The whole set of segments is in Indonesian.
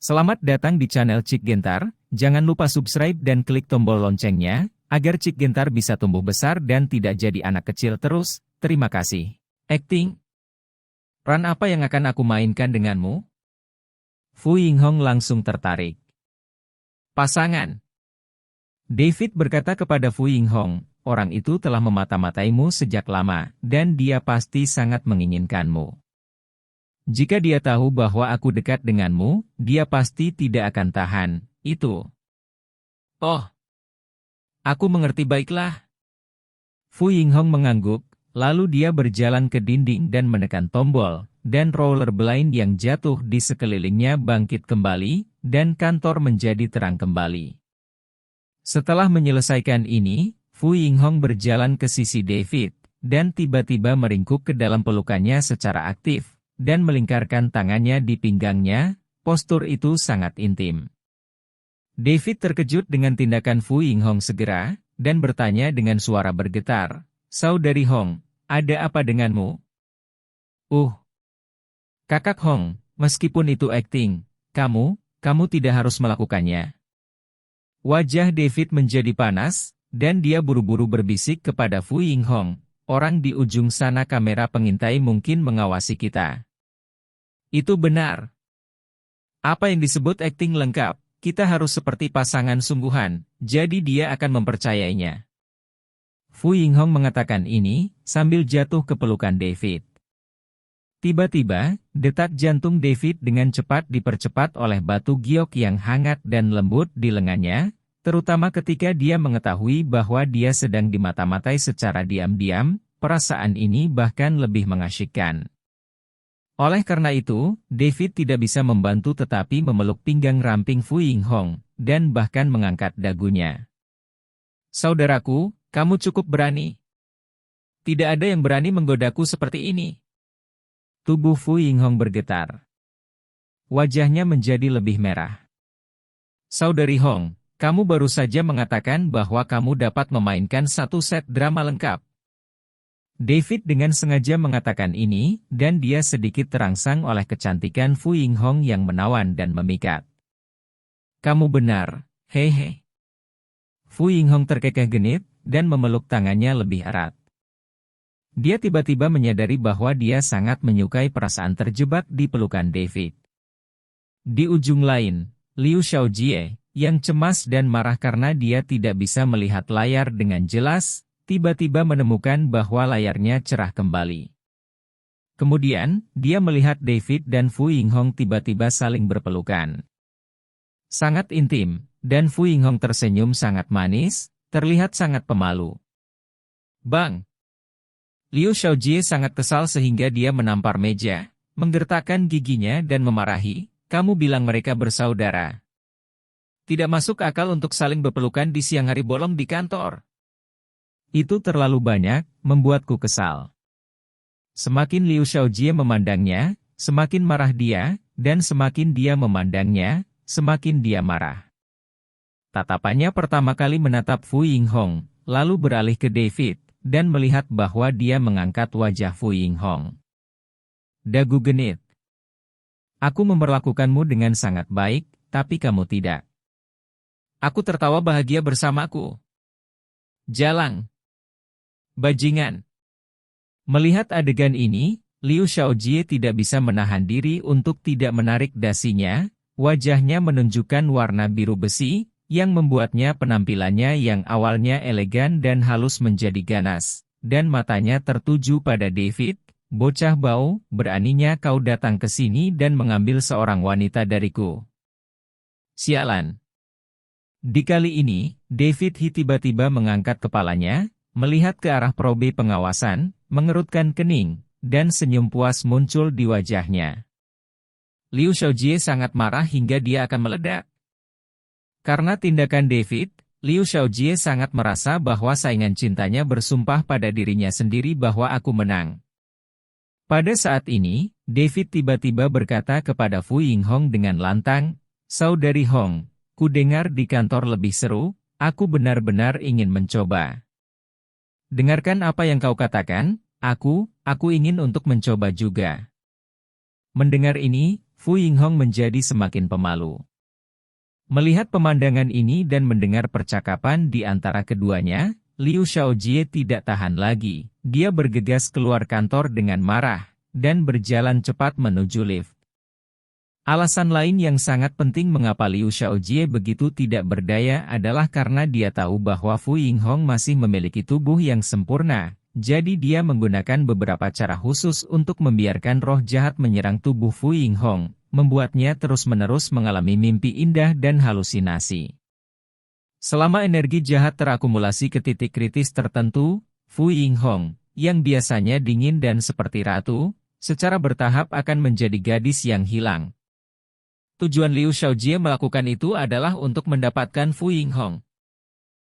Selamat datang di channel Cik Gentar, jangan lupa subscribe dan klik tombol loncengnya, agar Cik Gentar bisa tumbuh besar dan tidak jadi anak kecil terus, terima kasih. Acting. Peran apa yang akan aku mainkan denganmu? Fu Yinghong langsung tertarik. Pasangan. David berkata kepada Fu Yinghong, orang itu telah memata-mataimu sejak lama, dan dia pasti sangat menginginkanmu. Jika dia tahu bahwa aku dekat denganmu, dia pasti tidak akan tahan, itu. Oh, aku mengerti baiklah. Fu Yinghong mengangguk, lalu dia berjalan ke dinding dan menekan tombol, dan roller blind yang jatuh di sekelilingnya bangkit kembali, dan kantor menjadi terang kembali. Setelah menyelesaikan ini, Fu Yinghong berjalan ke sisi David, dan tiba-tiba meringkuk ke dalam pelukannya secara aktif, dan melingkarkan tangannya di pinggangnya. Postur itu sangat intim. David terkejut dengan tindakan Fu Yinghong segera, dan bertanya dengan suara bergetar, "Saudari Hong, ada apa denganmu?" Kakak Hong, meskipun itu akting, kamu tidak harus melakukannya." Wajah David menjadi panas, dan dia buru-buru berbisik kepada Fu Yinghong, "Orang di ujung sana kamera pengintai mungkin mengawasi kita." Itu benar. Apa yang disebut akting lengkap, kita harus seperti pasangan sungguhan, jadi dia akan mempercayainya. Fu Yinghong mengatakan ini, sambil jatuh ke pelukan David. Tiba-tiba, detak jantung David dengan cepat dipercepat oleh batu giok yang hangat dan lembut di lengannya, terutama ketika dia mengetahui bahwa dia sedang dimata-matai secara diam-diam. Perasaan ini bahkan lebih mengasyikkan. Oleh karena itu, David tidak bisa membantu tetapi memeluk pinggang ramping Fu Yinghong, dan bahkan mengangkat dagunya. "Saudaraku, kamu cukup berani. Tidak ada yang berani menggodaku seperti ini." Tubuh Fu Yinghong bergetar. Wajahnya menjadi lebih merah. "Saudari Hong, kamu baru saja mengatakan bahwa kamu dapat memainkan satu set drama lengkap." David dengan sengaja mengatakan ini, dan dia sedikit terangsang oleh kecantikan Fu Yinghong yang menawan dan memikat. "Kamu benar, hehe." Fu Yinghong terkekeh genit, dan memeluk tangannya lebih erat. Dia tiba-tiba menyadari bahwa dia sangat menyukai perasaan terjebak di pelukan David. Di ujung lain, Liu Xiaojie, yang cemas dan marah karena dia tidak bisa melihat layar dengan jelas, tiba-tiba menemukan bahwa layarnya cerah kembali. Kemudian, dia melihat David dan Fu Yinghong tiba-tiba saling berpelukan. Sangat intim, dan Fu Yinghong tersenyum sangat manis, terlihat sangat pemalu. "Bang!" Liu Xiaojie sangat kesal sehingga dia menampar meja, menggertakkan giginya dan memarahi, "Kamu bilang mereka bersaudara. Tidak masuk akal untuk saling berpelukan di siang hari bolong di kantor. Itu terlalu banyak, membuatku kesal." Semakin Liu Xiaojie memandangnya, semakin marah dia, dan semakin dia memandangnya, semakin dia marah. Tatapannya pertama kali menatap Fu Yinghong, lalu beralih ke David, dan melihat bahwa dia mengangkat wajah Fu Yinghong. Dagu genit. "Aku memperlakukanmu dengan sangat baik, tapi kamu tidak. Aku tertawa bahagia bersamaku. Jalang. Bajingan." Melihat adegan ini, Liu Xiaojie tidak bisa menahan diri untuk tidak menarik dasinya, wajahnya menunjukkan warna biru besi, yang membuatnya penampilannya yang awalnya elegan dan halus menjadi ganas, dan matanya tertuju pada David. "Bocah bau, beraninya kau datang ke sini dan mengambil seorang wanita dariku. Sialan." Di kali ini, David tiba-tiba mengangkat kepalanya, melihat ke arah probe pengawasan, mengerutkan kening, dan senyum puas muncul di wajahnya. Liu Xiaojie sangat marah hingga dia akan meledak. Karena tindakan David, Liu Xiaojie sangat merasa bahwa saingan cintanya bersumpah pada dirinya sendiri bahwa aku menang. Pada saat ini, David tiba-tiba berkata kepada Fu Yinghong dengan lantang, "Saudari Hong, ku dengar di kantor lebih seru, aku benar-benar ingin mencoba." "Dengarkan apa yang kau katakan, aku ingin untuk mencoba juga." Mendengar ini, Fu Yinghong menjadi semakin pemalu. Melihat pemandangan ini dan mendengar percakapan di antara keduanya, Liu Shaojie tidak tahan lagi. Dia bergegas keluar kantor dengan marah, dan berjalan cepat menuju lift. Alasan lain yang sangat penting mengapa Liu Shaojie begitu tidak berdaya adalah karena dia tahu bahwa Fu Yinghong masih memiliki tubuh yang sempurna, jadi dia menggunakan beberapa cara khusus untuk membiarkan roh jahat menyerang tubuh Fu Yinghong, membuatnya terus-menerus mengalami mimpi indah dan halusinasi. Selama energi jahat terakumulasi ke titik kritis tertentu, Fu Yinghong, yang biasanya dingin dan seperti ratu, secara bertahap akan menjadi gadis yang hilang. Tujuan Liu Shaojie melakukan itu adalah untuk mendapatkan Fu Yinghong.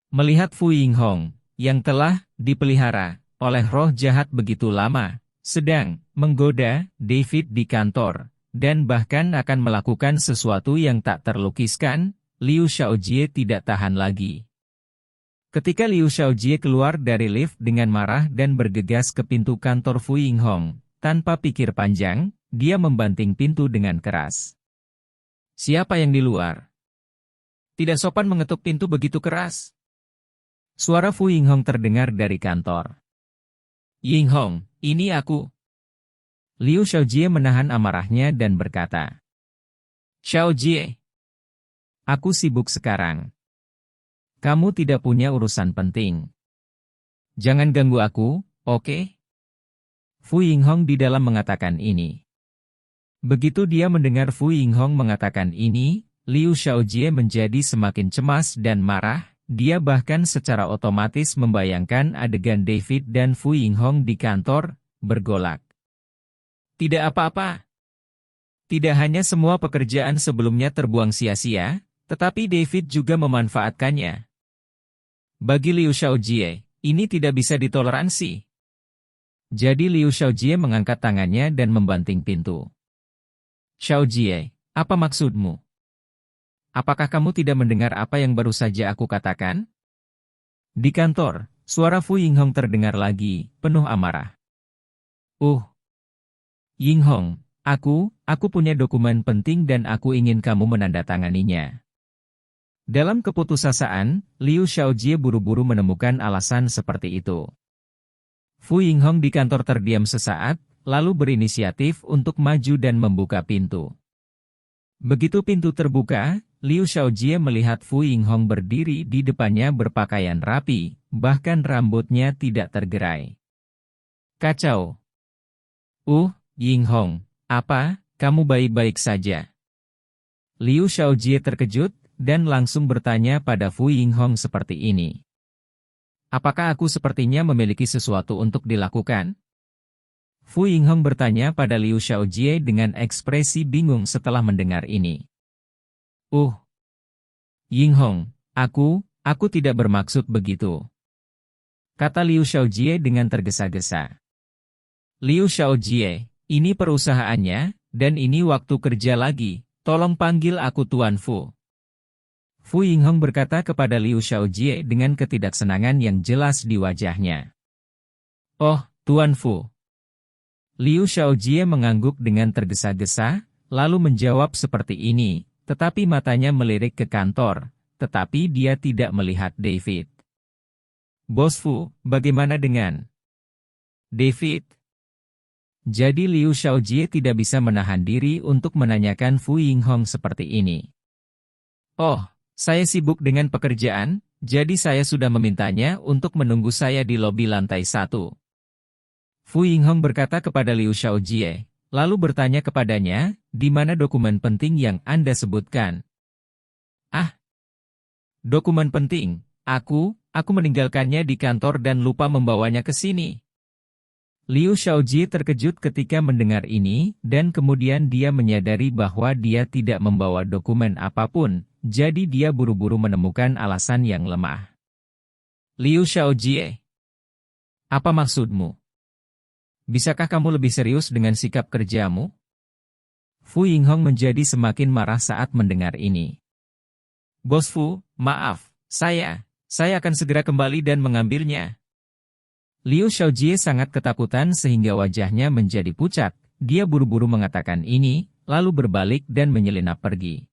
Melihat Fu Yinghong, yang telah dipelihara oleh roh jahat begitu lama, sedang menggoda David di kantor, dan bahkan akan melakukan sesuatu yang tak terlukiskan, Liu Shaojie tidak tahan lagi. Ketika Liu Shaojie keluar dari lift dengan marah dan bergegas ke pintu kantor Fu Yinghong, tanpa pikir panjang, dia membanting pintu dengan keras. Siapa yang di luar? Tidak sopan mengetuk pintu begitu keras. Suara Fu Yinghong terdengar dari kantor. Yinghong, ini aku. Liu Shaojie menahan amarahnya dan berkata. Shaojie, aku sibuk sekarang. Kamu tidak punya urusan penting. Jangan ganggu aku, oke? Fu Yinghong di dalam mengatakan ini. Begitu dia mendengar Fu Yinghong mengatakan ini, Liu Shaojie menjadi semakin cemas dan marah, dia bahkan secara otomatis membayangkan adegan David dan Fu Yinghong di kantor, bergolak. Tidak apa-apa. Tidak hanya semua pekerjaan sebelumnya terbuang sia-sia, tetapi David juga memanfaatkannya. Bagi Liu Shaojie, ini tidak bisa ditoleransi. Jadi Liu Shaojie mengangkat tangannya dan membanting pintu. Shaojie, apa maksudmu? Apakah kamu tidak mendengar apa yang baru saja aku katakan? Di kantor, suara Fu Yinghong terdengar lagi, penuh amarah. Yinghong, aku punya dokumen penting dan aku ingin kamu menandatanganinya. Dalam keputusasaan, Liu Shaojie buru-buru menemukan alasan seperti itu. Fu Yinghong di kantor terdiam sesaat, lalu berinisiatif untuk maju dan membuka pintu. Begitu pintu terbuka, Liu Shaojie melihat Fu Yinghong berdiri di depannya berpakaian rapi, bahkan rambutnya tidak tergerai. Kacau. Yinghong, apa, kamu baik-baik saja? Liu Shaojie terkejut, dan langsung bertanya pada Fu Yinghong seperti ini. Apakah aku sepertinya memiliki sesuatu untuk dilakukan? Fu Yinghong bertanya pada Liu Shaojie dengan ekspresi bingung setelah mendengar ini. Yinghong, aku tidak bermaksud begitu. Kata Liu Shaojie dengan tergesa-gesa. Liu Shaojie, ini perusahaannya, dan ini waktu kerja lagi, tolong panggil aku Tuan Fu. Fu Yinghong berkata kepada Liu Shaojie dengan ketidaksenangan yang jelas di wajahnya. Oh, Tuan Fu. Liu Shaojie mengangguk dengan tergesa-gesa, lalu menjawab seperti ini, tetapi matanya melirik ke kantor, tetapi dia tidak melihat David. Bos Fu, bagaimana dengan David? Jadi Liu Shaojie tidak bisa menahan diri untuk menanyakan Fu Yinghong seperti ini. Oh, saya sibuk dengan pekerjaan, jadi saya sudah memintanya untuk menunggu saya di lobi lantai 1. Fu Yinghong berkata kepada Liu Shaojie, lalu bertanya kepadanya, di mana dokumen penting yang Anda sebutkan? Dokumen penting, aku meninggalkannya di kantor dan lupa membawanya ke sini. Liu Shaojie terkejut ketika mendengar ini, dan kemudian dia menyadari bahwa dia tidak membawa dokumen apapun, jadi dia buru-buru menemukan alasan yang lemah. Liu Shaojie, apa maksudmu? Bisakah kamu lebih serius dengan sikap kerjamu? Fu Yinghong menjadi semakin marah saat mendengar ini. Bos Fu, maaf, saya akan segera kembali dan mengambilnya. Liu Shaojie sangat ketakutan sehingga wajahnya menjadi pucat. Dia buru-buru mengatakan ini, lalu berbalik dan menyelinap pergi.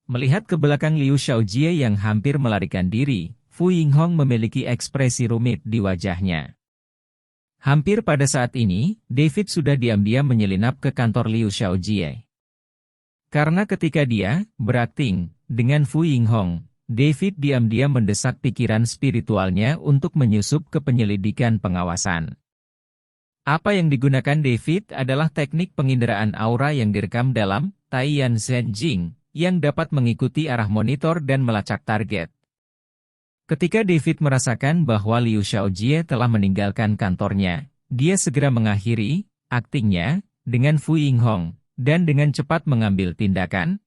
Melihat ke belakang Liu Shaojie yang hampir melarikan diri, Fu Yinghong memiliki ekspresi rumit di wajahnya. Hampir pada saat ini, David sudah diam-diam menyelinap ke kantor Liu Shaojie. Karena ketika dia berakting dengan Fu Yinghong, David diam-diam mendesak pikiran spiritualnya untuk menyusup ke penyelidikan pengawasan. Apa yang digunakan David adalah teknik penginderaan aura yang direkam dalam Taiyan Zhenjing, yang dapat mengikuti arah monitor dan melacak target. Ketika David merasakan bahwa Liu Shaojie telah meninggalkan kantornya, dia segera mengakhiri aktingnya dengan Fu Yinghong, dan dengan cepat mengambil tindakan.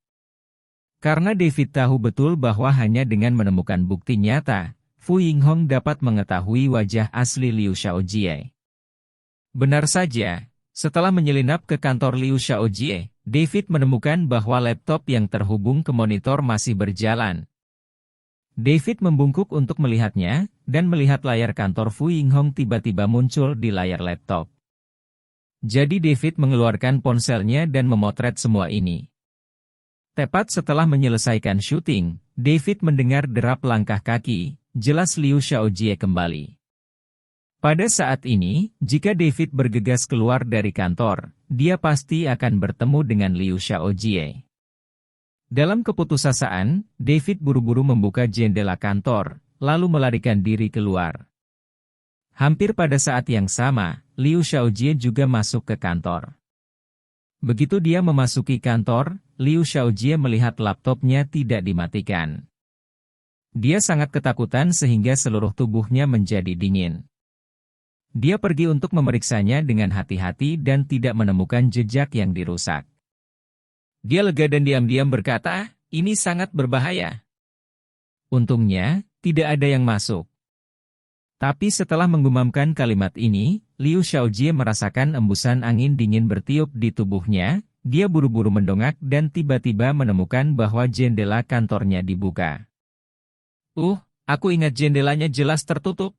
Karena David tahu betul bahwa hanya dengan menemukan bukti nyata, Fu Yinghong dapat mengetahui wajah asli Liu Shaojie. Benar saja, setelah menyelinap ke kantor Liu Shaojie, David menemukan bahwa laptop yang terhubung ke monitor masih berjalan. David membungkuk untuk melihatnya, dan melihat layar kantor Fu Yinghong tiba-tiba muncul di layar laptop. Jadi David mengeluarkan ponselnya dan memotret semua ini. Tepat setelah menyelesaikan syuting, David mendengar derap langkah kaki, jelas Liu Shaojie kembali. Pada saat ini, jika David bergegas keluar dari kantor, dia pasti akan bertemu dengan Liu Shaojie. Dalam keputusasaan, David buru-buru membuka jendela kantor, lalu melarikan diri keluar. Hampir pada saat yang sama, Liu Shaojie juga masuk ke kantor. Begitu dia memasuki kantor, Liu Shaojie melihat laptopnya tidak dimatikan. Dia sangat ketakutan sehingga seluruh tubuhnya menjadi dingin. Dia pergi untuk memeriksanya dengan hati-hati dan tidak menemukan jejak yang dirusak. Dia lega dan diam-diam berkata, "Ini sangat berbahaya." Untungnya, tidak ada yang masuk. Tapi setelah menggumamkan kalimat ini, Liu Shaojie merasakan embusan angin dingin bertiup di tubuhnya, dia buru-buru mendongak dan tiba-tiba menemukan bahwa jendela kantornya dibuka. Aku ingat jendelanya jelas tertutup.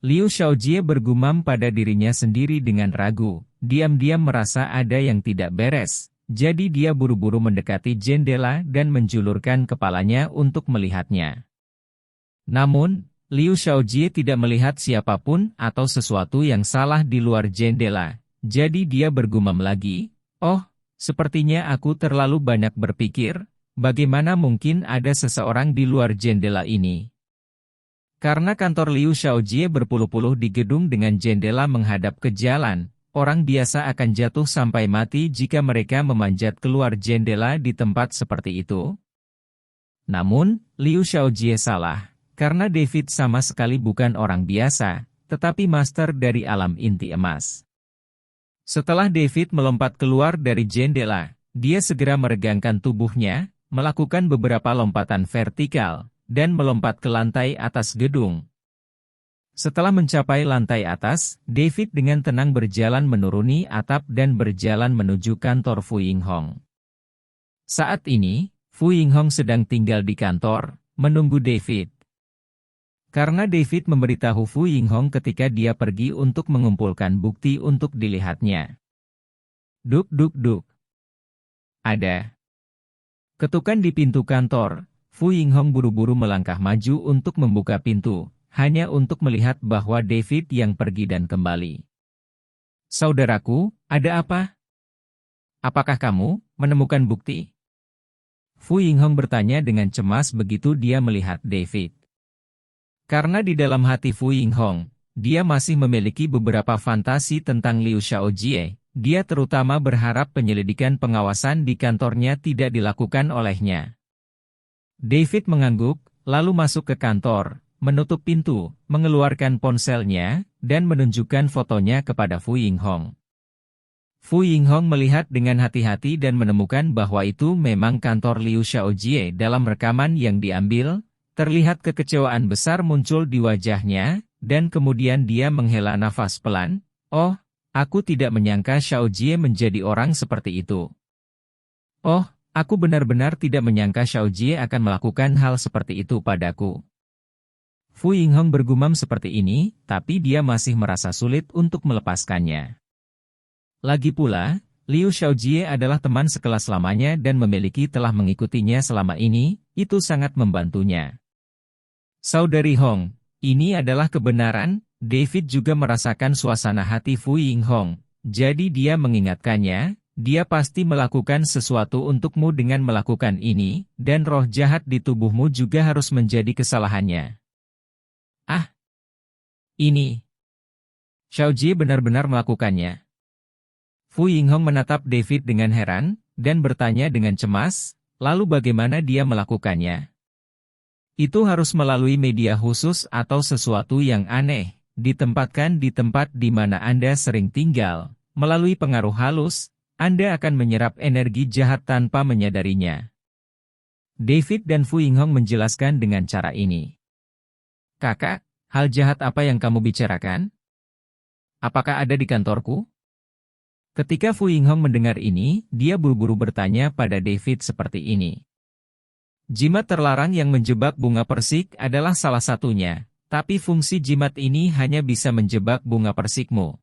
Liu Shaojie bergumam pada dirinya sendiri dengan ragu, diam-diam merasa ada yang tidak beres, jadi dia buru-buru mendekati jendela dan menjulurkan kepalanya untuk melihatnya. Namun, Liu Shaojie tidak melihat siapapun atau sesuatu yang salah di luar jendela, jadi dia bergumam lagi, sepertinya aku terlalu banyak berpikir, bagaimana mungkin ada seseorang di luar jendela ini? Karena kantor Liu Shaojie berpuluh-puluh di gedung dengan jendela menghadap ke jalan, orang biasa akan jatuh sampai mati jika mereka memanjat keluar jendela di tempat seperti itu. Namun, Liu Shaojie salah, karena David sama sekali bukan orang biasa, tetapi master dari alam inti emas. Setelah David melompat keluar dari jendela, dia segera meregangkan tubuhnya, melakukan beberapa lompatan vertikal, dan melompat ke lantai atas gedung. Setelah mencapai lantai atas, David dengan tenang berjalan menuruni atap dan berjalan menuju kantor Fu Yinghong. Saat ini, Fu Yinghong sedang tinggal di kantor, menunggu David. Karena David memberitahu Fu Yinghong ketika dia pergi untuk mengumpulkan bukti untuk dilihatnya. Duk duk duk. Ada ketukan di pintu kantor. Fu Yinghong buru-buru melangkah maju untuk membuka pintu, hanya untuk melihat bahwa David yang pergi dan kembali. "Saudaraku, ada apa? Apakah kamu menemukan bukti?" Fu Yinghong bertanya dengan cemas begitu dia melihat David. Karena di dalam hati Fu Yinghong, dia masih memiliki beberapa fantasi tentang Liu Shaojie, dia terutama berharap penyelidikan pengawasan di kantornya tidak dilakukan olehnya. David mengangguk, lalu masuk ke kantor, menutup pintu, mengeluarkan ponselnya, dan menunjukkan fotonya kepada Fu Yinghong. Fu Yinghong melihat dengan hati-hati dan menemukan bahwa itu memang kantor Liu Shaojie. Dalam rekaman yang diambil, terlihat kekecewaan besar muncul di wajahnya, dan kemudian dia menghela nafas pelan. Aku tidak menyangka Shaojie menjadi orang seperti itu. Aku benar-benar tidak menyangka Shaojie akan melakukan hal seperti itu padaku. Fu Yinghong bergumam seperti ini, tapi dia masih merasa sulit untuk melepaskannya. Lagi pula, Liu Xiaojie adalah teman sekelas lamanya dan memiliki telah mengikutinya selama ini, itu sangat membantunya. Saudari Hong, ini adalah kebenaran. David juga merasakan suasana hati Fu Yinghong, jadi dia mengingatkannya, dia pasti melakukan sesuatu untukmu dengan melakukan ini, dan roh jahat di tubuhmu juga harus menjadi kesalahannya. Ah, ini. Xiaojie benar-benar melakukannya. Fu Yinghong menatap David dengan heran, dan bertanya dengan cemas, lalu bagaimana dia melakukannya? Itu harus melalui media khusus atau sesuatu yang aneh, ditempatkan di tempat di mana Anda sering tinggal, melalui pengaruh halus, Anda akan menyerap energi jahat tanpa menyadarinya. David dan Fu Yinghong menjelaskan dengan cara ini. Kakak, hal jahat apa yang kamu bicarakan? Apakah ada di kantorku? Ketika Fu Yinghong mendengar ini, dia buru-buru bertanya pada David seperti ini. Jimat terlarang yang menjebak bunga persik adalah salah satunya, tapi fungsi jimat ini hanya bisa menjebak bunga persikmu.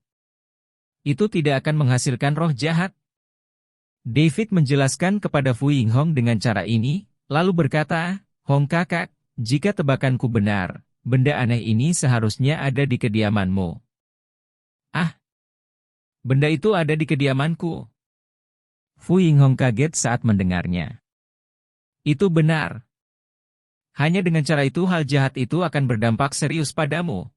Itu tidak akan menghasilkan roh jahat. David menjelaskan kepada Fu Yinghong dengan cara ini, lalu berkata, Hong kakak, jika tebakanku benar, benda aneh ini seharusnya ada di kediamanmu. Ah! Benda itu ada di kediamanku. Fu Yinghong kaget saat mendengarnya. Itu benar. Hanya dengan cara itu hal jahat itu akan berdampak serius padamu.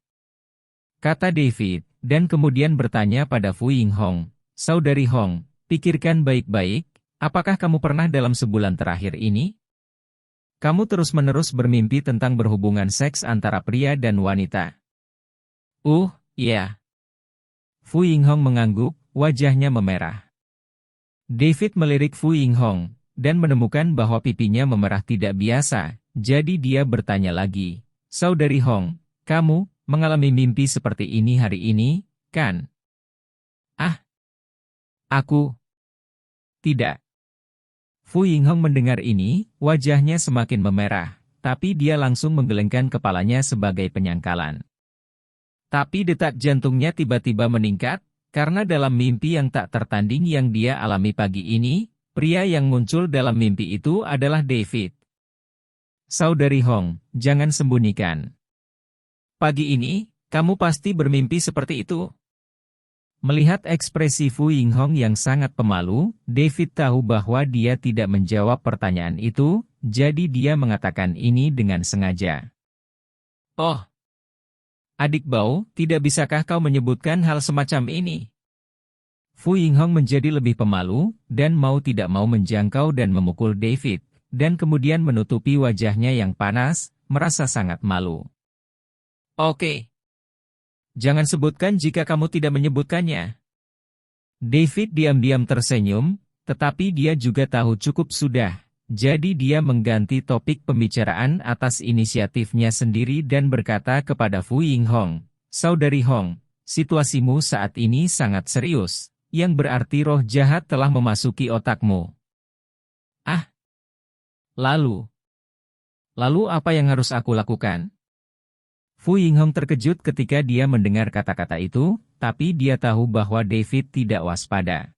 Kata David, dan kemudian bertanya pada Fu Yinghong, Saudari Hong, pikirkan baik-baik, apakah kamu pernah dalam sebulan terakhir ini? Kamu terus-menerus bermimpi tentang berhubungan seks antara pria dan wanita. Ya. Fu Yinghong mengangguk, wajahnya memerah. David melirik Fu Yinghong, dan menemukan bahwa pipinya memerah tidak biasa, jadi dia bertanya lagi, Saudari Hong, kamu mengalami mimpi seperti ini hari ini, kan? Ah, aku tidak. Fu Yinghong mendengar ini, wajahnya semakin memerah, tapi dia langsung menggelengkan kepalanya sebagai penyangkalan. Tapi detak jantungnya tiba-tiba meningkat, karena dalam mimpi yang tak tertanding yang dia alami pagi ini, pria yang muncul dalam mimpi itu adalah David. Saudari Hong, jangan sembunyikan. Pagi ini, kamu pasti bermimpi seperti itu. Melihat ekspresi Fu Yinghong yang sangat pemalu, David tahu bahwa dia tidak menjawab pertanyaan itu, jadi dia mengatakan ini dengan sengaja. Oh! Adik Bao, tidak bisakah kau menyebutkan hal semacam ini? Fu Yinghong menjadi lebih pemalu, dan mau tidak mau menjangkau dan memukul David, dan kemudian menutupi wajahnya yang panas, merasa sangat malu. Oke. Jangan sebutkan jika kamu tidak menyebutkannya. David diam-diam tersenyum, tetapi dia juga tahu cukup sudah. Jadi dia mengganti topik pembicaraan atas inisiatifnya sendiri dan berkata kepada Fu Yinghong, Saudari Hong, situasimu saat ini sangat serius, yang berarti roh jahat telah memasuki otakmu. Ah! Lalu apa yang harus aku lakukan? Fu Yinghong terkejut ketika dia mendengar kata-kata itu, tapi dia tahu bahwa David tidak waspada.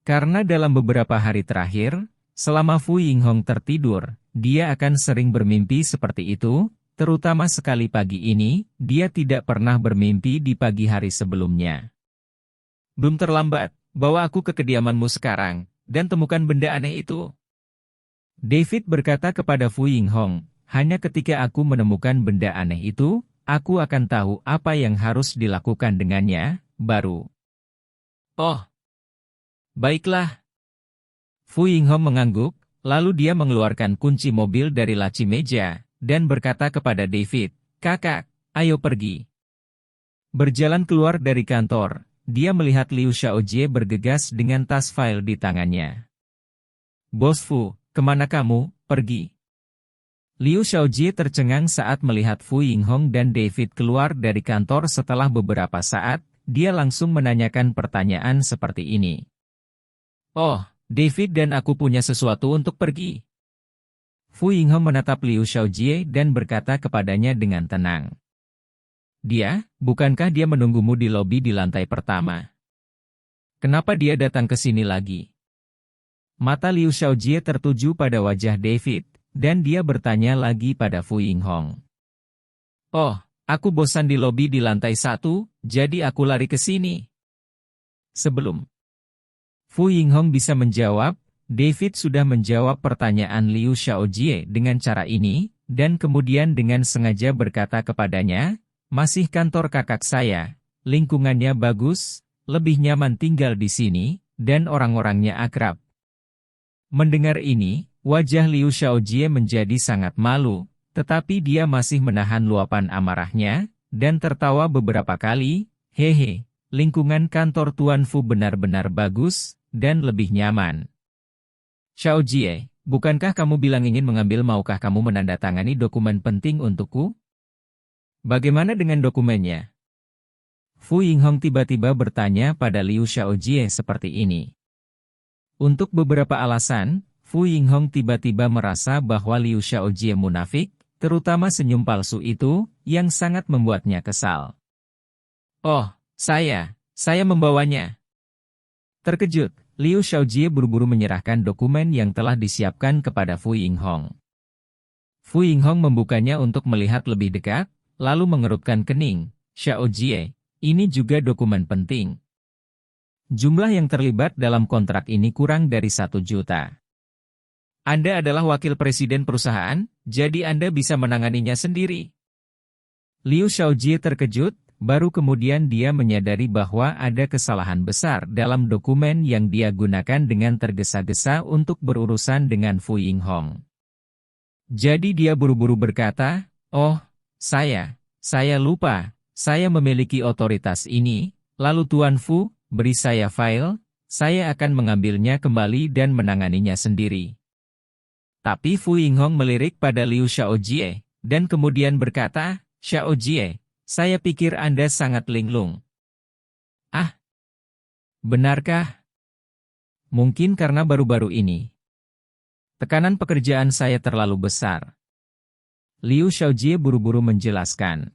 Karena dalam beberapa hari terakhir, selama Fu Yinghong tertidur, dia akan sering bermimpi seperti itu, terutama sekali pagi ini, dia tidak pernah bermimpi di pagi hari sebelumnya. Belum terlambat, bawa aku ke kediamanmu sekarang, dan temukan benda aneh itu. David berkata kepada Fu Yinghong, hanya ketika aku menemukan benda aneh itu, aku akan tahu apa yang harus dilakukan dengannya, baru. Oh, baiklah. Fu Yinghong mengangguk, lalu dia mengeluarkan kunci mobil dari laci meja, dan berkata kepada David, Kakak, ayo pergi. Berjalan keluar dari kantor, dia melihat Liu Xiaojie bergegas dengan tas file di tangannya. Bos Fu, kemana kamu, pergi? Liu Xiaojie tercengang saat melihat Fu Yinghong dan David keluar dari kantor setelah beberapa saat, dia langsung menanyakan pertanyaan seperti ini. Oh, David dan aku punya sesuatu untuk pergi. Fu Yinghong menatap Liu Xiaojie dan berkata kepadanya dengan tenang. Bukankah dia menunggumu di lobi di lantai pertama? Kenapa dia datang ke sini lagi? Mata Liu Xiaojie tertuju pada wajah David, dan dia bertanya lagi pada Fu Yinghong. Oh, aku bosan di lobi di lantai 1, jadi aku lari ke sini. Sebelum Fu Yinghong bisa menjawab, David sudah menjawab pertanyaan Liu Xiaojie dengan cara ini, dan kemudian dengan sengaja berkata kepadanya, masih kantor kakak saya, lingkungannya bagus, lebih nyaman tinggal di sini, dan orang-orangnya akrab. Mendengar ini, wajah Liu Xiaojie menjadi sangat malu, tetapi dia masih menahan luapan amarahnya, dan tertawa beberapa kali, hehe, lingkungan kantor Tuan Fu benar-benar bagus, dan lebih nyaman. Xiaojie, bukankah kamu bilang ingin mengambil, maukah kamu menandatangani dokumen penting untukku? Bagaimana dengan dokumennya? Fu Yinghong tiba-tiba bertanya pada Liu Xiaojie seperti ini. Untuk beberapa alasan, Fu Yinghong tiba-tiba merasa bahwa Liu Xiaojie munafik, terutama senyum palsu itu, yang sangat membuatnya kesal. Oh, saya membawanya. Terkejut, Liu Xiaojie buru-buru menyerahkan dokumen yang telah disiapkan kepada Fu Yinghong. Fu Yinghong membukanya untuk melihat lebih dekat, lalu mengerutkan kening. Xiaojie, ini juga dokumen penting. Jumlah yang terlibat dalam kontrak ini kurang dari 1 juta. Anda adalah wakil presiden perusahaan, jadi Anda bisa menanganinya sendiri. Liu Xiaojie terkejut, baru kemudian dia menyadari bahwa ada kesalahan besar dalam dokumen yang dia gunakan dengan tergesa-gesa untuk berurusan dengan Fu Yinghong. Jadi dia buru-buru berkata, oh, saya lupa, saya memiliki otoritas ini, lalu Tuan Fu, beri saya file, saya akan mengambilnya kembali dan menanganinya sendiri. Tapi Fu Yinghong melirik pada Liu Xiaojie, dan kemudian berkata, Xiaojie, saya pikir Anda sangat linglung. Ah, benarkah? Mungkin karena baru-baru ini tekanan pekerjaan saya terlalu besar. Liu Xiaojie buru-buru menjelaskan.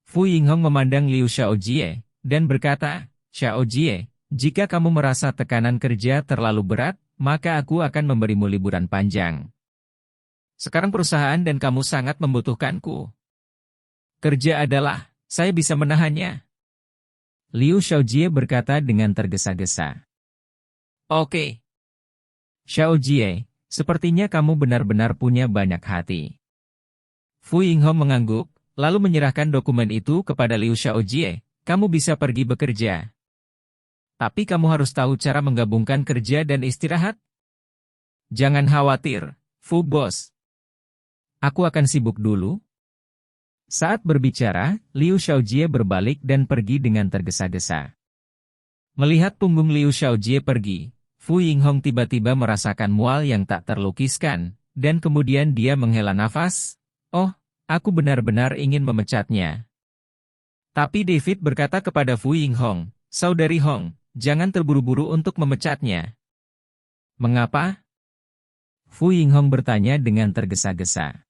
Fu Yinghong memandang Liu Xiaojie, dan berkata, Xiaojie, jika kamu merasa tekanan kerja terlalu berat, maka aku akan memberimu liburan panjang. Sekarang perusahaan dan kamu sangat membutuhkanku. Kerja adalah, saya bisa menahannya. Liu Xiaojie berkata dengan tergesa-gesa. Oke. Xiaojie, sepertinya kamu benar-benar punya banyak hati. Fu Yinghong mengangguk, lalu menyerahkan dokumen itu kepada Liu Xiaojie. Kamu bisa pergi bekerja. Tapi kamu harus tahu cara menggabungkan kerja dan istirahat. Jangan khawatir, Fu Bos. Aku akan sibuk dulu. Saat berbicara, Liu Xiaojie berbalik dan pergi dengan tergesa-gesa. Melihat punggung Liu Xiaojie pergi, Fu Yinghong tiba-tiba merasakan mual yang tak terlukiskan, dan kemudian dia menghela nafas. Oh, aku benar-benar ingin memecatnya. Tapi David berkata kepada Fu Yinghong, Saudari Hong, jangan terburu-buru untuk memecatnya. Mengapa? Fu Yinghong bertanya dengan tergesa-gesa.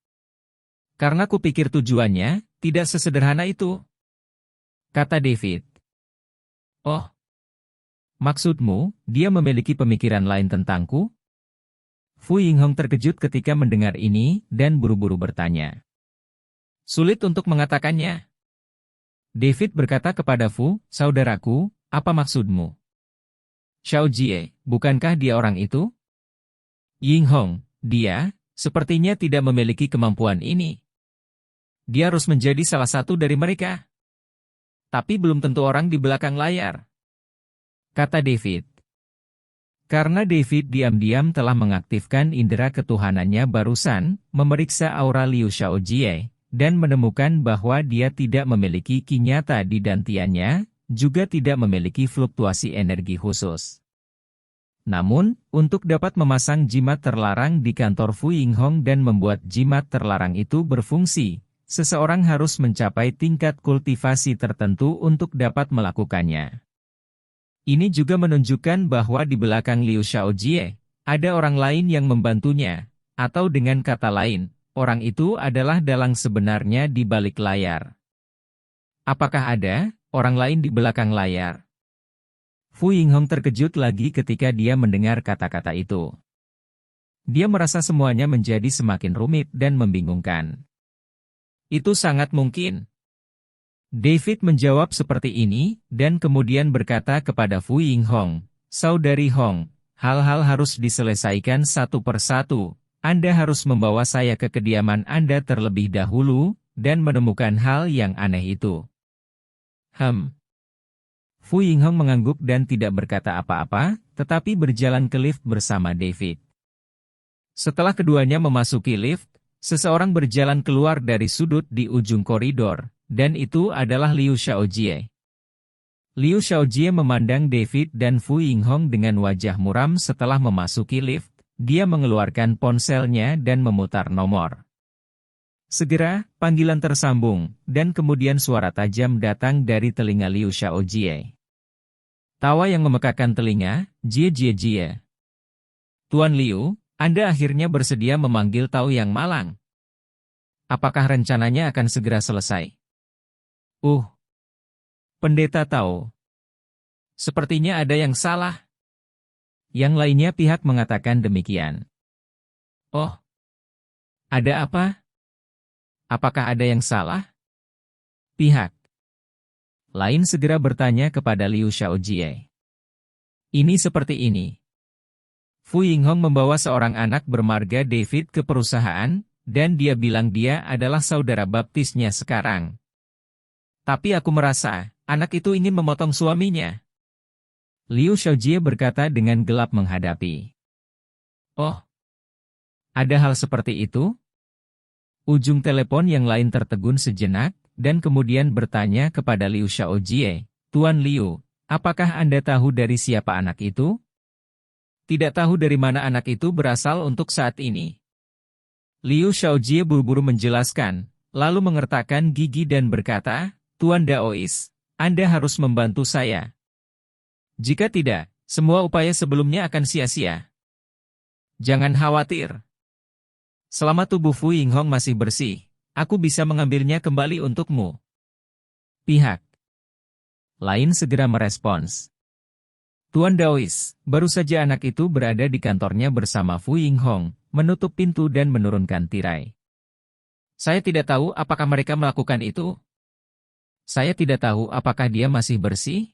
Karena kupikir tujuannya tidak sesederhana itu, kata David. Oh, maksudmu, dia memiliki pemikiran lain tentangku? Fu Yinghong terkejut ketika mendengar ini dan buru-buru bertanya. Sulit untuk mengatakannya. David berkata kepada Fu, saudaraku, apa maksudmu? Xiaojie, bukankah dia orang itu? Yinghong, dia, sepertinya tidak memiliki kemampuan ini. Dia harus menjadi salah satu dari mereka. Tapi belum tentu orang di belakang layar, kata David. Karena David diam-diam telah mengaktifkan indera ketuhanannya barusan, memeriksa aura Liu Xiaojie, dan menemukan bahwa dia tidak memiliki ki nyata di dantiannya, juga tidak memiliki fluktuasi energi khusus. Namun, untuk dapat memasang jimat terlarang di kantor Fu Yinghong dan membuat jimat terlarang itu berfungsi, seseorang harus mencapai tingkat kultivasi tertentu untuk dapat melakukannya. Ini juga menunjukkan bahwa di belakang Liu Xiaojie, ada orang lain yang membantunya, atau dengan kata lain, orang itu adalah dalang sebenarnya di balik layar. Apakah ada orang lain di belakang layar? Fu Yinghong terkejut lagi ketika dia mendengar kata-kata itu. Dia merasa semuanya menjadi semakin rumit dan membingungkan. Itu sangat mungkin. David menjawab seperti ini, dan kemudian berkata kepada Fu Yinghong, "Saudari Hong, hal-hal harus diselesaikan satu persatu. Anda harus membawa saya ke kediaman Anda terlebih dahulu, dan menemukan hal yang aneh itu." Fu Yinghong mengangguk dan tidak berkata apa-apa, tetapi berjalan ke lift bersama David. Setelah keduanya memasuki lift, seseorang berjalan keluar dari sudut di ujung koridor, dan itu adalah Liu Xiaojie. Liu Xiaojie memandang David dan Fu Yinghong dengan wajah muram setelah memasuki lift. Dia mengeluarkan ponselnya dan memutar nomor. Segera, panggilan tersambung, dan kemudian suara tajam datang dari telinga Liu Xiaojie. Tawa yang memekakan telinga, "Jie Jie Jie. Tuan Liu, Anda akhirnya bersedia memanggil Tao Yang Malang. Apakah rencananya akan segera selesai?" Pendeta Tao. Sepertinya ada yang salah. Yang lainnya pihak mengatakan demikian. Oh, ada apa? Apakah ada yang salah? Pihak lain segera bertanya kepada Liu Xiaojie. Ini seperti ini. Fu Yinghong membawa seorang anak bermarga David ke perusahaan, dan dia bilang dia adalah saudara baptisnya sekarang. Tapi aku merasa, anak itu ingin memotong suaminya. Liu Xiaojie berkata dengan gelap menghadapi. Oh, ada hal seperti itu? Ujung telepon yang lain tertegun sejenak, dan kemudian bertanya kepada Liu Xiaojie, "Tuan Liu, apakah Anda tahu dari siapa anak itu?" "Tidak tahu dari mana anak itu berasal untuk saat ini." Liu Xiaojie buru-buru menjelaskan, lalu mengertakkan gigi dan berkata, "Tuan Daois, Anda harus membantu saya. Jika tidak, semua upaya sebelumnya akan sia-sia. Jangan khawatir. Selama tubuh Fu Yinghong masih bersih, aku bisa mengambilnya kembali untukmu." Pihak lain segera merespons. "Tuan Daois, baru saja anak itu berada di kantornya bersama Fu Yinghong, menutup pintu dan menurunkan tirai. Saya tidak tahu apakah mereka melakukan itu. Saya tidak tahu apakah dia masih bersih.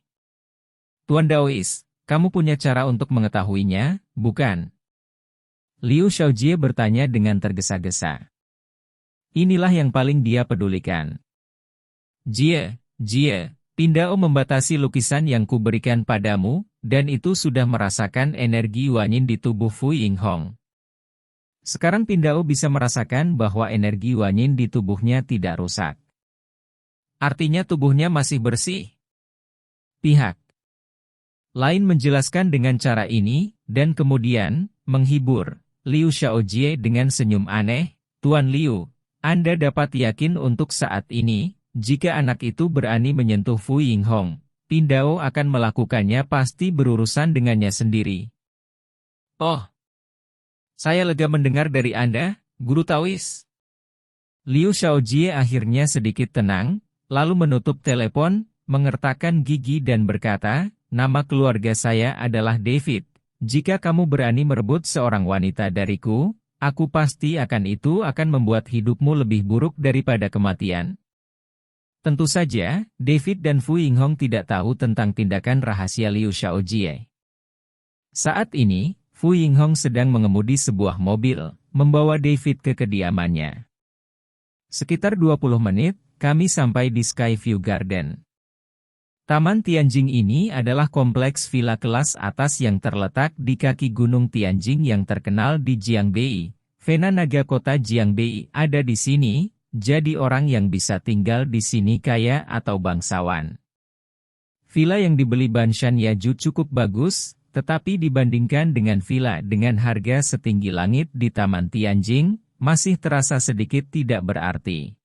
Tuan Daois, kamu punya cara untuk mengetahuinya, bukan?" Liu Xiaojie bertanya dengan tergesa-gesa. Inilah yang paling dia pedulikan. Jie, Pindao membatasi lukisan yang kuberikan padamu, dan itu sudah merasakan energi Wanyin di tubuh Fu Yinghong. Sekarang Pindao bisa merasakan bahwa energi Wanyin di tubuhnya tidak rusak. Artinya tubuhnya masih bersih. Pihak lain menjelaskan dengan cara ini, dan kemudian, menghibur Liu Xiaojie dengan senyum aneh, "Tuan Liu, Anda dapat yakin untuk saat ini, jika anak itu berani menyentuh Fu Yinghong, Pindao akan melakukannya pasti berurusan dengannya sendiri." "Oh, saya lega mendengar dari Anda, Guru Taois." Liu Xiaojie akhirnya sedikit tenang, lalu menutup telepon, mengertakkan gigi dan berkata, "Nama keluarga saya adalah David. Jika kamu berani merebut seorang wanita dariku, aku pasti akan membuat hidupmu lebih buruk daripada kematian." Tentu saja, David dan Fu Yinghong tidak tahu tentang tindakan rahasia Liu Xiaojie. Saat ini, Fu Yinghong sedang mengemudi sebuah mobil, membawa David ke kediamannya. Sekitar 20 menit, kami sampai di Skyview Garden. Taman Tianjing ini adalah kompleks villa kelas atas yang terletak di kaki Gunung Tianjing yang terkenal di Jiangbei. Vena naga kota Jiangbei ada di sini, jadi orang yang bisa tinggal di sini kaya atau bangsawan. Villa yang dibeli Ban Shan Yaju cukup bagus, tetapi dibandingkan dengan villa dengan harga setinggi langit di Taman Tianjing, masih terasa sedikit tidak berarti.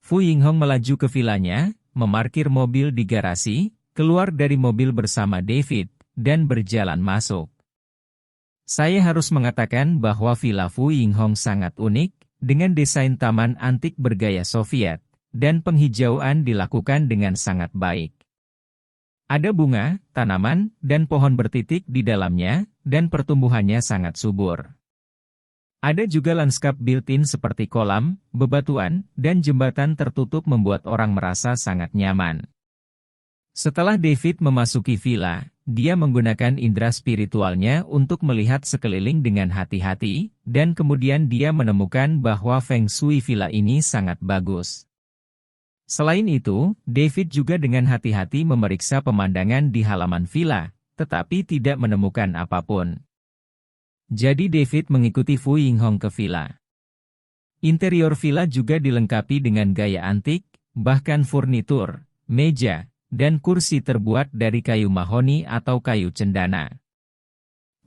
Fu Yinghong melaju ke villanya, memarkir mobil di garasi, keluar dari mobil bersama David, dan berjalan masuk. Saya harus mengatakan bahwa Villa Fu Yinghong sangat unik, dengan desain taman antik bergaya Soviet, dan penghijauan dilakukan dengan sangat baik. Ada bunga, tanaman, dan pohon bertitik di dalamnya, dan pertumbuhannya sangat subur. Ada juga lanskap built-in seperti kolam, bebatuan, dan jembatan tertutup membuat orang merasa sangat nyaman. Setelah David memasuki villa, dia menggunakan indera spiritualnya untuk melihat sekeliling dengan hati-hati, dan kemudian dia menemukan bahwa feng shui villa ini sangat bagus. Selain itu, David juga dengan hati-hati memeriksa pemandangan di halaman villa, tetapi tidak menemukan apapun. Jadi David mengikuti Fu Yinghong ke villa. Interior villa juga dilengkapi dengan gaya antik, bahkan furnitur, meja, dan kursi terbuat dari kayu mahoni atau kayu cendana.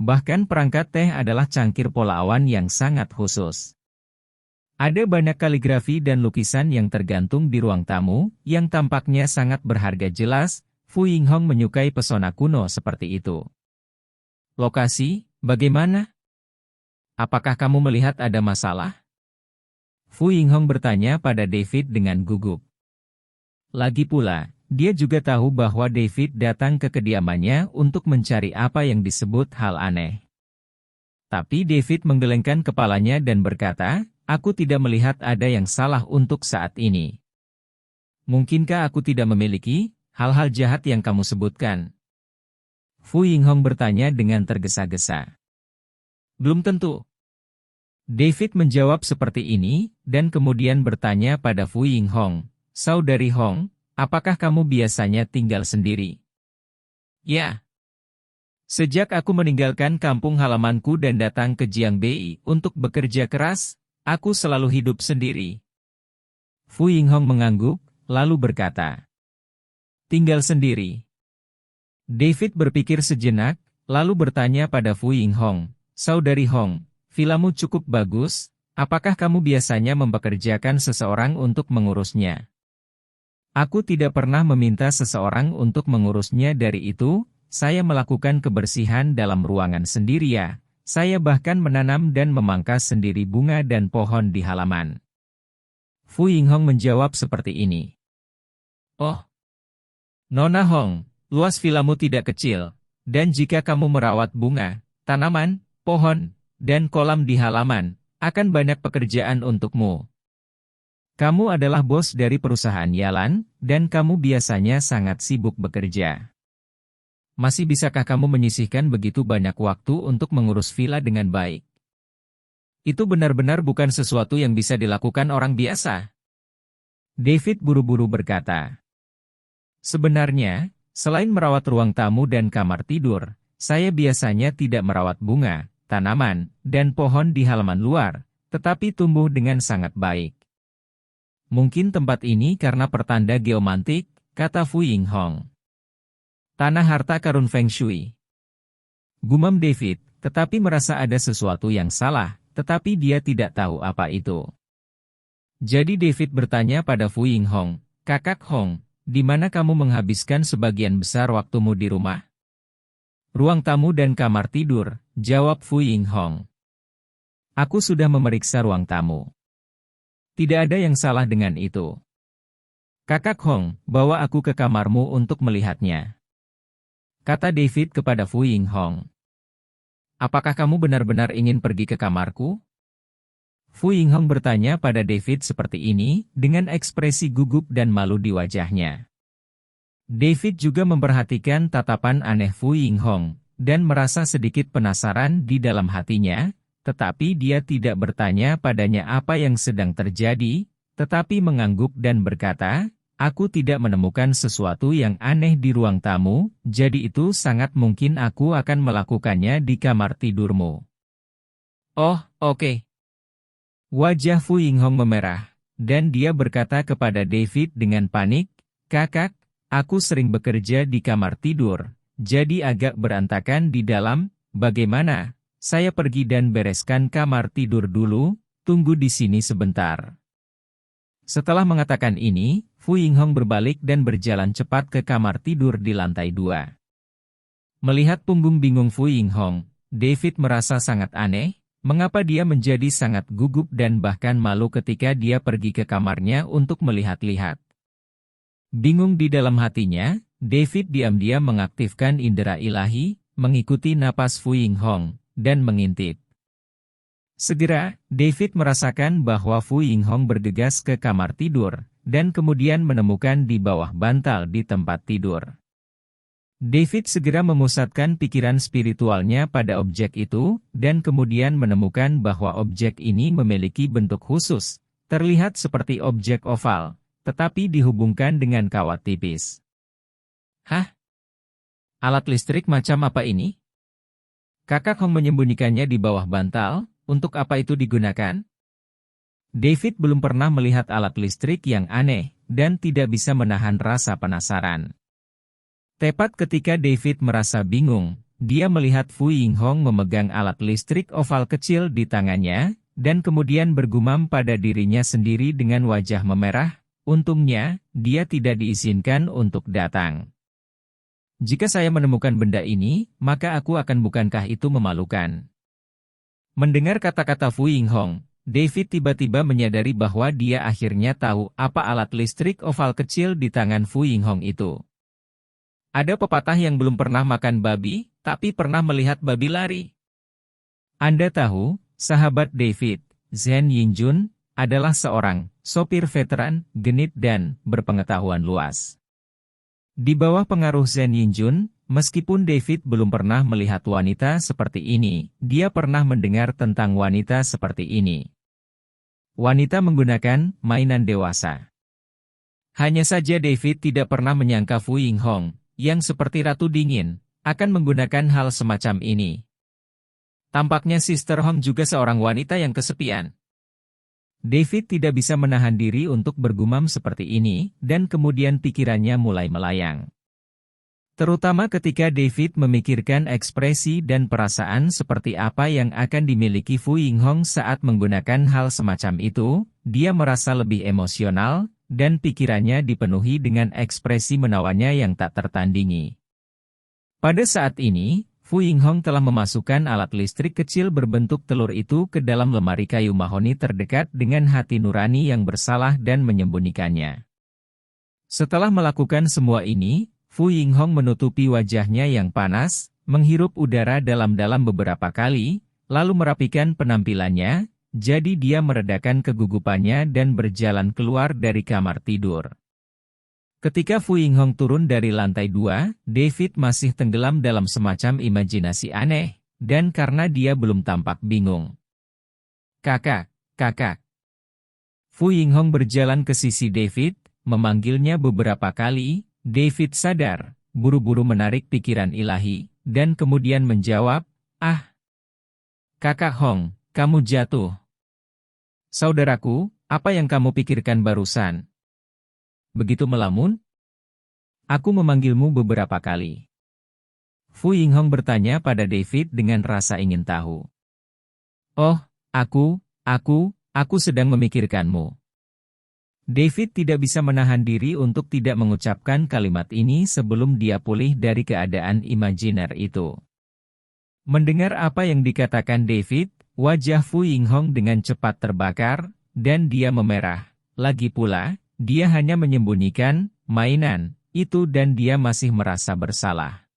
Bahkan perangkat teh adalah cangkir polawan yang sangat khusus. Ada banyak kaligrafi dan lukisan yang tergantung di ruang tamu, yang tampaknya sangat berharga jelas. Fu Yinghong menyukai pesona kuno seperti itu. Lokasi, bagaimana? Apakah kamu melihat ada masalah? Fu Yinghong bertanya pada David dengan gugup. Lagi pula, dia juga tahu bahwa David datang ke kediamannya untuk mencari apa yang disebut hal aneh. Tapi David menggelengkan kepalanya dan berkata, "Aku tidak melihat ada yang salah untuk saat ini. Mungkinkah aku tidak memiliki hal-hal jahat yang kamu sebutkan?" Fu Yinghong bertanya dengan tergesa-gesa. "Belum tentu." David menjawab seperti ini, dan kemudian bertanya pada Fu Yinghong, "Saudari Hong, apakah kamu biasanya tinggal sendiri?" "Ya. Sejak aku meninggalkan kampung halamanku dan datang ke Jiangbei untuk bekerja keras, aku selalu hidup sendiri." Fu Yinghong mengangguk, lalu berkata, "Tinggal sendiri?" David berpikir sejenak, lalu bertanya pada Fu Yinghong, "Saudari Hong, villamu cukup bagus, apakah kamu biasanya mempekerjakan seseorang untuk mengurusnya?" "Aku tidak pernah meminta seseorang untuk mengurusnya. Dari itu, saya melakukan kebersihan dalam ruangan sendiri ya. Saya bahkan menanam dan memangkas sendiri bunga dan pohon di halaman." Fu Yinghong menjawab seperti ini. "Oh, Nona Hong, luas villamu tidak kecil, dan jika kamu merawat bunga, tanaman, pohon, dan kolam di halaman, akan banyak pekerjaan untukmu. Kamu adalah bos dari perusahaan Yalan, dan kamu biasanya sangat sibuk bekerja. Masih bisakah kamu menyisihkan begitu banyak waktu untuk mengurus villa dengan baik? Itu benar-benar bukan sesuatu yang bisa dilakukan orang biasa." David buru-buru berkata, "Sebenarnya, selain merawat ruang tamu dan kamar tidur, saya biasanya tidak merawat bunga, tanaman, dan pohon di halaman luar, tetapi tumbuh dengan sangat baik. Mungkin tempat ini karena pertanda geomantik," kata Fu Yinghong. "Tanah harta karun feng shui," gumam David, tetapi merasa ada sesuatu yang salah, tetapi dia tidak tahu apa itu. Jadi David bertanya pada Fu Yinghong, "Kakak Hong, di mana kamu menghabiskan sebagian besar waktumu di rumah?" "Ruang tamu dan kamar tidur," jawab Fu Yinghong. "Aku sudah memeriksa ruang tamu. Tidak ada yang salah dengan itu. Kakak Hong, bawa aku ke kamarmu untuk melihatnya," kata David kepada Fu Yinghong. "Apakah kamu benar-benar ingin pergi ke kamarku?" Fu Yinghong bertanya pada David seperti ini, dengan ekspresi gugup dan malu di wajahnya. David juga memperhatikan tatapan aneh Fu Yinghong, dan merasa sedikit penasaran di dalam hatinya, tetapi dia tidak bertanya padanya apa yang sedang terjadi, tetapi mengangguk dan berkata, "Aku tidak menemukan sesuatu yang aneh di ruang tamu, jadi itu sangat mungkin aku akan melakukannya di kamar tidurmu." "Oh, oke." Wajah Fu Yinghong memerah, dan dia berkata kepada David dengan panik, "Kakak, aku sering bekerja di kamar tidur, jadi agak berantakan di dalam. Bagaimana? Saya pergi dan bereskan kamar tidur dulu, tunggu di sini sebentar." Setelah mengatakan ini, Fu Yinghong berbalik dan berjalan cepat ke kamar tidur di lantai 2. Melihat punggung bingung Fu Yinghong, David merasa sangat aneh, mengapa dia menjadi sangat gugup dan bahkan malu ketika dia pergi ke kamarnya untuk melihat-lihat. Bingung di dalam hatinya, David diam-diam mengaktifkan indera ilahi, mengikuti napas Fu Yinghong, dan mengintip. Segera, David merasakan bahwa Fu Yinghong bergegas ke kamar tidur, dan kemudian menemukan di bawah bantal di tempat tidur. David segera memusatkan pikiran spiritualnya pada objek itu, dan kemudian menemukan bahwa objek ini memiliki bentuk khusus, terlihat seperti objek oval, tetapi dihubungkan dengan kawat tipis. Hah? Alat listrik macam apa ini? Kakak Hong menyembunyikannya di bawah bantal, untuk apa itu digunakan? David belum pernah melihat alat listrik yang aneh, dan tidak bisa menahan rasa penasaran. Tepat ketika David merasa bingung, dia melihat Fu Yinghong memegang alat listrik oval kecil di tangannya, dan kemudian bergumam pada dirinya sendiri dengan wajah memerah, untungnya, dia tidak diizinkan untuk datang. Jika saya menemukan benda ini, maka aku akan bukankah itu memalukan? Mendengar kata-kata Fu Yinghong, David tiba-tiba menyadari bahwa dia akhirnya tahu apa alat listrik oval kecil di tangan Fu Yinghong itu. Ada pepatah yang belum pernah makan babi, tapi pernah melihat babi lari. Anda tahu, sahabat David, Zhen Yinjun, adalah seorang sopir veteran, genit dan berpengetahuan luas. Di bawah pengaruh Zhen Yinjun, meskipun David belum pernah melihat wanita seperti ini, dia pernah mendengar tentang wanita seperti ini. Wanita menggunakan mainan dewasa. Hanya saja David tidak pernah menyangka Fu Yinghong, yang seperti ratu dingin, akan menggunakan hal semacam ini. Tampaknya Sister Hong juga seorang wanita yang kesepian. David tidak bisa menahan diri untuk bergumam seperti ini, dan kemudian pikirannya mulai melayang. Terutama ketika David memikirkan ekspresi dan perasaan seperti apa yang akan dimiliki Fu Yinghong saat menggunakan hal semacam itu, dia merasa lebih emosional, dan pikirannya dipenuhi dengan ekspresi menawannya yang tak tertandingi. Pada saat ini, Fu Yinghong telah memasukkan alat listrik kecil berbentuk telur itu ke dalam lemari kayu mahoni terdekat dengan hati nurani yang bersalah dan menyembunyikannya. Setelah melakukan semua ini, Fu Yinghong menutupi wajahnya yang panas, menghirup udara dalam-dalam beberapa kali, lalu merapikan penampilannya, jadi dia meredakan kegugupannya dan berjalan keluar dari kamar tidur. Ketika Fu Yinghong turun dari lantai 2, David masih tenggelam dalam semacam imajinasi aneh, dan karena dia belum tampak bingung. Kakak, kakak. Fu Yinghong berjalan ke sisi David, memanggilnya beberapa kali. David sadar, buru-buru menarik pikiran ilahi, dan kemudian menjawab, "Ah, Kakak Hong, kamu jatuh." "Saudaraku, apa yang kamu pikirkan barusan?" "Begitu melamun? Aku memanggilmu beberapa kali." Fu Yinghong bertanya pada David dengan rasa ingin tahu. "Oh, aku sedang memikirkanmu." David tidak bisa menahan diri untuk tidak mengucapkan kalimat ini sebelum dia pulih dari keadaan imajiner itu. Mendengar apa yang dikatakan David, wajah Fu Yinghong dengan cepat terbakar, dan dia memerah. Lagi pula, dia hanya menyembunyikan mainan itu dan dia masih merasa bersalah.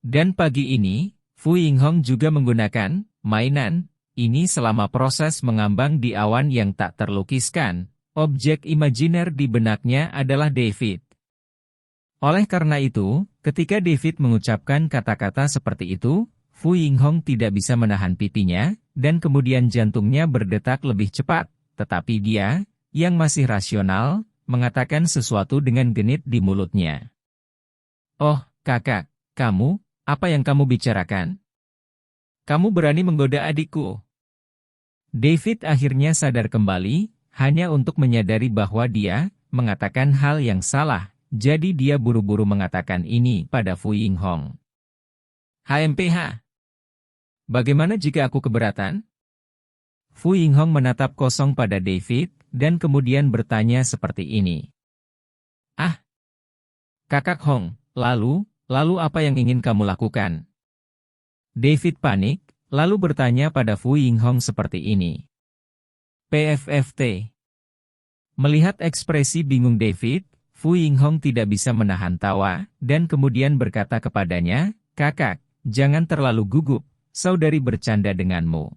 Dan pagi ini, Fu Yinghong juga menggunakan mainan ini selama proses mengambang di awan yang tak terlukiskan. Objek imajiner di benaknya adalah David. Oleh karena itu, ketika David mengucapkan kata-kata seperti itu, Fu Yinghong tidak bisa menahan pipinya, dan kemudian jantungnya berdetak lebih cepat, tetapi dia, yang masih rasional, mengatakan sesuatu dengan genit di mulutnya. "Oh, kakak, kamu, apa yang kamu bicarakan? Kamu berani menggoda adikku?" David akhirnya sadar kembali, hanya untuk menyadari bahwa dia mengatakan hal yang salah, jadi dia buru-buru mengatakan ini pada Fu Yinghong. "HMPH. Bagaimana jika aku keberatan?" Fu Yinghong menatap kosong pada David, dan kemudian bertanya seperti ini. "Ah, Kakak Hong, lalu apa yang ingin kamu lakukan?" David panik, lalu bertanya pada Fu Yinghong seperti ini. "PFFT." Melihat ekspresi bingung David, Fu Yinghong tidak bisa menahan tawa, dan kemudian berkata kepadanya, "Kakak, jangan terlalu gugup, saudari bercanda denganmu."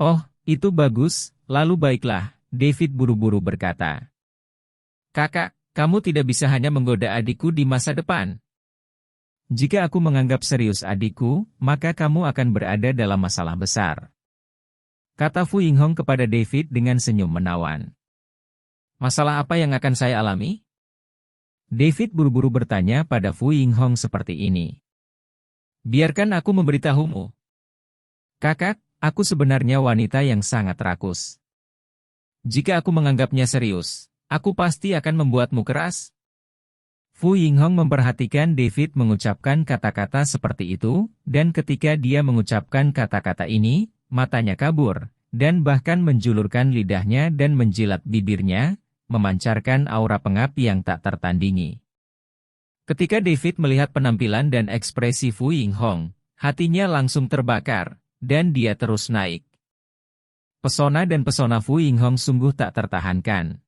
"Oh, itu bagus, lalu baiklah," David buru-buru berkata. "Kakak, kamu tidak bisa hanya menggoda adikku di masa depan. Jika aku menganggap serius adikku, maka kamu akan berada dalam masalah besar," kata Fu Yinghong kepada David dengan senyum menawan. "Masalah apa yang akan saya alami?" David buru-buru bertanya pada Fu Yinghong seperti ini. "Biarkan aku memberitahumu. Kakak, aku sebenarnya wanita yang sangat rakus. Jika aku menganggapnya serius, aku pasti akan membuatmu keras." Fu Yinghong memperhatikan David mengucapkan kata-kata seperti itu, dan ketika dia mengucapkan kata-kata ini, matanya kabur, dan bahkan menjulurkan lidahnya dan menjilat bibirnya, memancarkan aura pengap yang tak tertandingi. Ketika David melihat penampilan dan ekspresi Fu Yinghong, hatinya langsung terbakar, dan dia terus naik. Pesona dan pesona Fu Yinghong sungguh tak tertahankan,